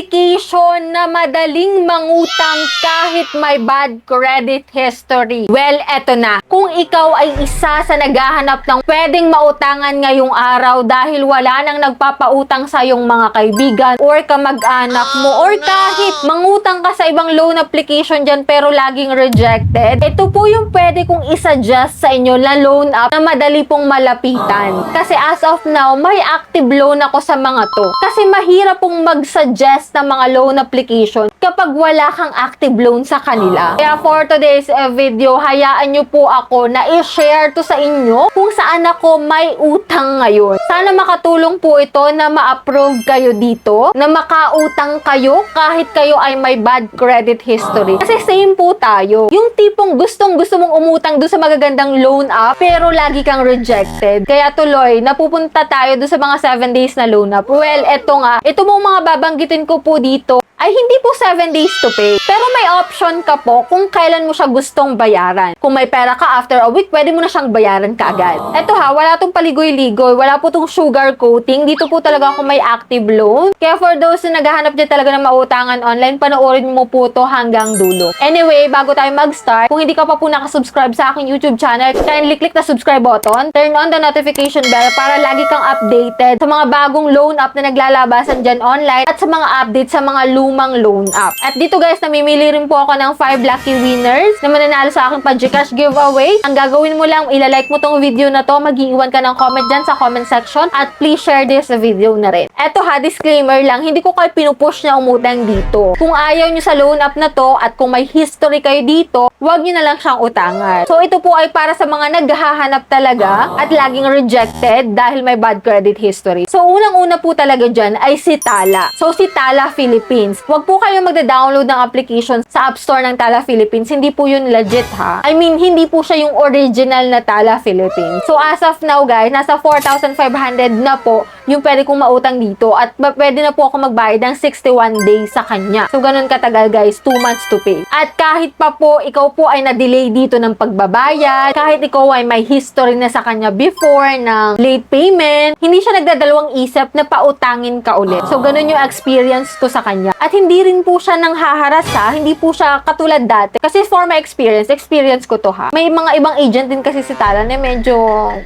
application na madaling mangutang kahit may bad credit history. Well, eto na. Kung ikaw ay isa sa naghahanap ng pwedeng mautangan ngayong araw dahil wala nang nagpapautang sa iyong mga kaibigan or kamag-anak mo or kahit mangutang ka sa ibang loan application dyan pero laging rejected, ito po yung pwede kong isuggest sa inyo na loan app na madali pong malapitan. Kasi as of now, may active loan ako sa mga to. Kasi mahirap pong mag-suggest ng mga loan application kapag wala kang active loan sa kanila. Kaya for today's video, hayaan nyo po ako na i-share to sa inyo kung saan ako may utang ngayon. Sana makatulong po ito na ma-approve kayo dito, na makautang kayo kahit kayo ay may bad credit history. Kasi same po tayo. Yung tipong gustong-gusto mong umutang doon sa magagandang loan app pero lagi kang rejected. Kaya tuloy, napupunta tayo doon sa mga 7 days na loan app. Well, eto nga. Ito mong mga babanggitin ko po dito ay hindi po 7 days to pay. Pero may option ka po kung kailan mo siya gustong bayaran. Kung may pera ka after a week, pwede mo na siyang bayaran kaagad. Eto ha, wala tong paligoy-ligoy, wala po tong sugar coating. Dito po talaga ako may active loan. Kaya for those na naghahanap dyan talaga ng mautangan online, panoorin mo po to hanggang dulo. Anyway, bago tayo mag-start, kung hindi ka pa po nakasubscribe sa aking YouTube channel, kindly click the subscribe button, turn on the notification bell para lagi kang updated sa mga bagong loan app na naglalabasan dyan online at sa mga updates sa mga lumang loan app. At dito guys, namimili rin po ako ng 5 lucky winners na mananalo sa aking pa-Gcash giveaway. Ang gagawin mo lang, ilalike mo tong video na to, mag-iiwan ka ng comment dyan sa comment section at please share this video na rin. Eto ha, disclaimer lang, hindi ko kayo pinupush na umutang dito. Kung ayaw nyo sa loan app na to at kung may history kayo dito, huwag nyo na lang siyang utangan. So ito po ay para sa mga naghahanap talaga at laging rejected dahil may bad credit history. So unang-una po talaga dyan ay si Tala. So si Tala Philippines. Huwag po kayo magda-download ng application sa App Store ng Tala Philippines. Hindi po yun legit ha. I mean, hindi po siya yung original na Tala Philippines. So as of now guys, nasa 4,500 na po yung pwede kong mautang dito at pwede na po ako magbayad ng 61 days sa kanya. So ganun katagal guys, 2 months to pay. At kahit pa po ikaw po ay na-delay dito ng pagbabayad, kahit ikaw ay may history na sa kanya before ng late payment, hindi siya nagdadalawang isip na pautangin ka ulit. So ganun yung experience ko sa kanya. At hindi rin po siya nang haharas ha, hindi po siya katulad dati. Kasi for my experience ko to ha. May mga ibang agent din kasi si Tala na medyo,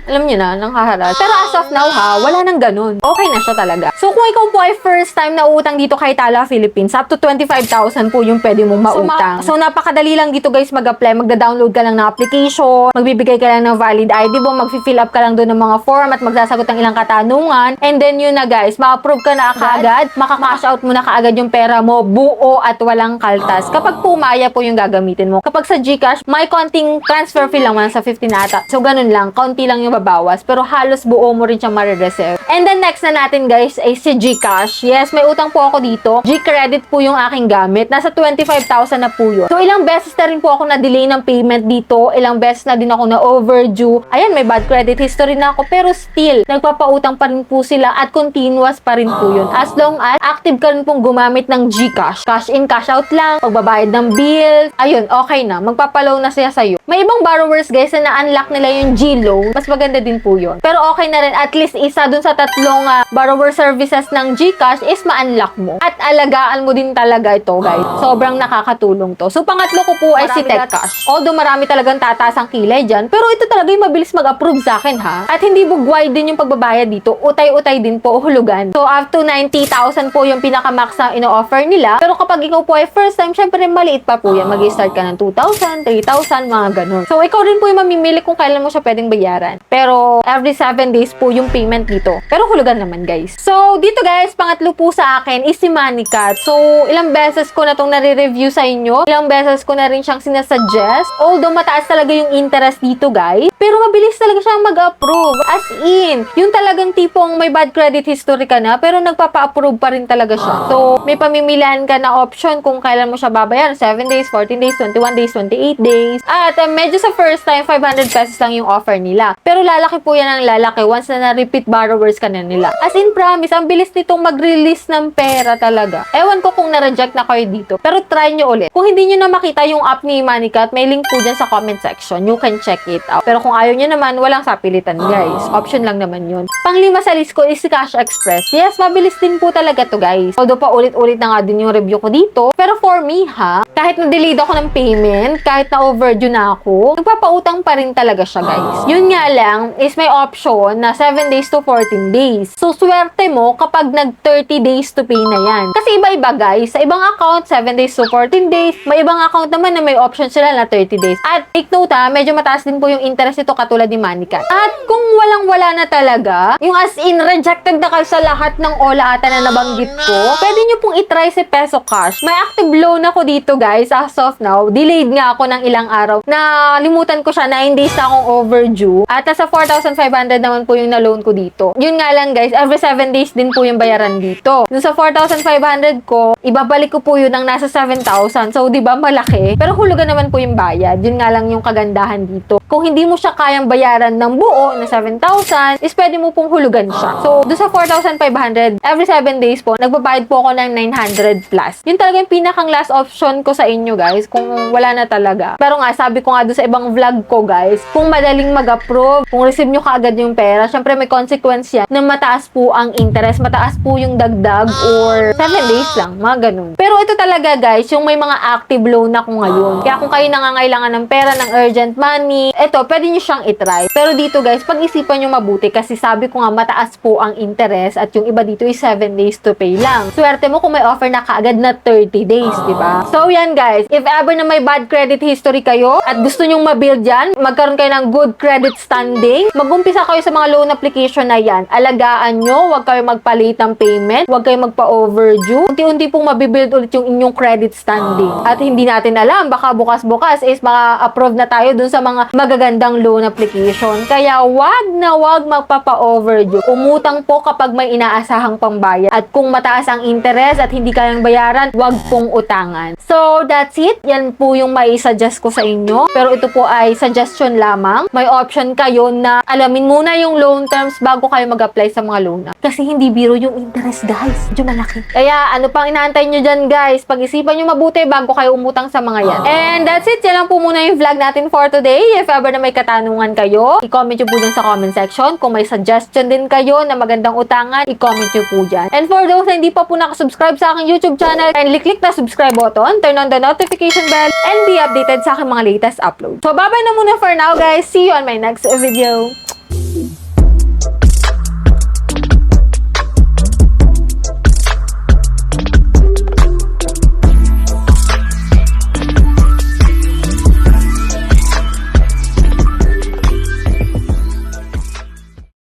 alam nyo na, nang haharas. Pero as of now ha, wala nang ganun. Okay na siya talaga. So kung ikaw po ay first time na utang dito kay Tala Philippines, up to 25,000 po yung pwede mong mautang. So napakadali lang dito guys mag-apply. Magda-download ka lang ng application, magbibigay ka lang ng valid ID mo, mag-fill up ka lang doon ng mga form at magsasagot ng ilang katanungan. And then yun na guys, ma-approve ka na kaagad, makaka-cash out mo na kaagad yung pera mo, buo at walang kaltas. Kapag pumaya po yung gagamitin mo. Kapag sa Gcash, may konting transfer fee lang man sa 15 ata. So ganun lang, konti lang yung babawas. Pero halos buo mo rin siyang ma-reserve. And then next na natin guys ay si Gcash. Yes, may utang po ako dito. G-credit po yung aking gamit. Nasa 25,000 na po yun. So ilang beses na rin po ako na-delay ng payment dito. Ilang beses na din ako na overdue. Ayan, may bad credit history na ako. Pero still, nagpapautang pa rin po sila at continuous pa rin po yun. As long as active ka rin pong gumamit ng Gcash. Cash in, cash out lang. Pagbabayad ng bill. Ayun, okay na. Magpapaloan na siya sa'yo. May ibang borrowers guys na na-unlock nila yung G-loan. Mas maganda din po yun. Pero okay na rin. At least isa dun sa tatlong borrower services ng Gcash is ma-unlock mo. At alagaan mo din talaga ito guys. Sobrang nakakatulong to. So pangatlo ko po ay si TechCash. Although marami talagang tataas ang kilay dyan, pero ito talaga yung mabilis mag-approve sa akin ha. At hindi bugway din yung pagbabayad dito. Utay-utay din po, hulugan. So up to 90,000 po yung pinaka-max na ino-offer nila. Pero kapag ikaw po ay first time, syempre maliit pa po yan. Mag-start ka ng 2,000, 3,000, mga ganun. So ikaw rin po yung mamimili kung kailan mo siya pwedeng bayaran. Pero every 7 days po yung payment dito. Pero hulugan naman guys. So dito guys, pangatlo po sa akin is si Moneycat. So ilang beses ko na itong nare-review sa inyo. Ilang beses ko na rin siyang sinasuggest. Although mataas talaga yung interest dito guys. Pero mabilis talaga siyang mag-approve. As in, yung talagang tipong may bad credit history ka na, pero nagpapa-approve pa rin talaga siya. So may pamimilihan ka na option kung kailan mo siya babayaran. 7 days, 14 days, 21 days, 28 days. At medyo sa first time, 500 pesos lang yung offer nila. Pero lalaki po yan ang lalaki once na na-repeat borrowers ka na nila. As in, promise, ang bilis nitong mag-release ng pera talaga. Ewan ko kung na-reject na kayo dito. Pero try nyo ulit. Kung hindi nyo na makita yung app ni Moneycat, may link po dyan sa comment section. You can check it out. Pero kung ayaw nyo naman, walang sapilitan guys. Option lang naman yun. Panglima sa list ko is si Cash Express. Yes, mabilis din po talaga to guys. Although pa ulit-ulit na nga din yung review ko dito. Pero for me ha, kahit na-delayed ako ng payment, kahit na overdue na ako, nagpapautang pa rin talaga siya guys. Yun nga lang is may option na 7 days to 14 days. So, swerte mo kapag nag 30 days to pay na yan. Kasi iba-iba guys. Sa ibang account, 7 days to 14 days. May ibang account naman na may option sila na 30 days. At take note ha, medyo mataas din po yung interest ito katulad ni Moneycat. At kung walang-wala na talaga, yung as in rejected na kayo sa lahat ng OLA ata na nabanggit ko, pwede nyo pong itry si Peso Cash. May active loan ako dito guys, as of now. Delayed nga ako ng ilang araw. Nalimutan ko siya, 9 days na akong overdue. At nasa 4,500 naman po yung na-loan ko dito. Yun nga lang guys, every 7 days din po yung bayaran dito. Dun sa 4,500 ko, ibabalik ko po yun ng nasa 7,000. So, di ba malaki? Pero hulugan naman po yung bayad. Yun nga lang yung kagandahan dito. Kung hindi mo siya kayang bayaran ng buo na 7,000, is pwede mo pong hulugan siya. So, dun sa 4,500, every 7 days po, nagbabayad po ako ng 900 plus. Yun talaga yung pinakang last option ko sa inyo guys, kung wala na talaga. Pero nga, sabi ko nga doon sa ibang vlog ko guys, kung madaling mag-approve, kung receive nyo kaagad yung pera, syempre may consequence yan na mataas po ang interest, mataas po yung dagdag or 7 days lang, mga ganun. Pero ito talaga guys, yung may mga active loan ako ngayon. Kaya kung kayo nangangailangan ng pera, ng urgent money, eto, pwede nyo siyang itry. Pero dito guys, pag-isipan nyo mabuti kasi sabi ko nga mataas po ang interest at yung iba dito is 7 days to pay lang. Swerte mo kung may offer na kaagad na 30 days, di ba? So yan guys, if ever na may bad credit history kayo at gusto nyong ma-build yan, magkaroon kayo ng good credit standing, mag-umpisa kayo sa mga loan application na yan. Alagaan nyo, huwag kayo magpa-late ng payment, huwag kayo magpa-overdue. Unti-unti pong mabibuild ulit yung inyong credit standing. At hindi natin alam, baka bukas-bukas is maka-approve na tayo dun sa mga magagandang loan application. Kaya wag na wag magpapa-overdue. Umutang po kapag may inaasahang pambayad. At kung mataas ang interest at hindi kayang bayaran, wag pong utangan. So, that's it. Yan po yung mai-suggest ko sa inyo. Pero ito po ay suggestion lamang. May option kayo na alamin muna yung loan terms bago kayo mag-apply sa mga loan. Kasi hindi biro yung interest, guys. Medyo malaki. Kaya, ano pang inaantay nyo dyan, guys? Pag-isipan nyo mabuti bago kayo umutang sa mga yan. And that's it. Yan lang po muna yung vlog natin for today. If ever na may katanungan kayo, i-comment nyo po dyan sa comment section. Kung may suggestion din kayo na magandang utangan, i-comment nyo po dyan. And for those na hindi pa po nakasubscribe sa aking YouTube channel, kindly click na subscribe button, turn on the notification bell, and be updated sa aking mga latest uploads. So, bye-bye na muna for now, guys. See you on my next video.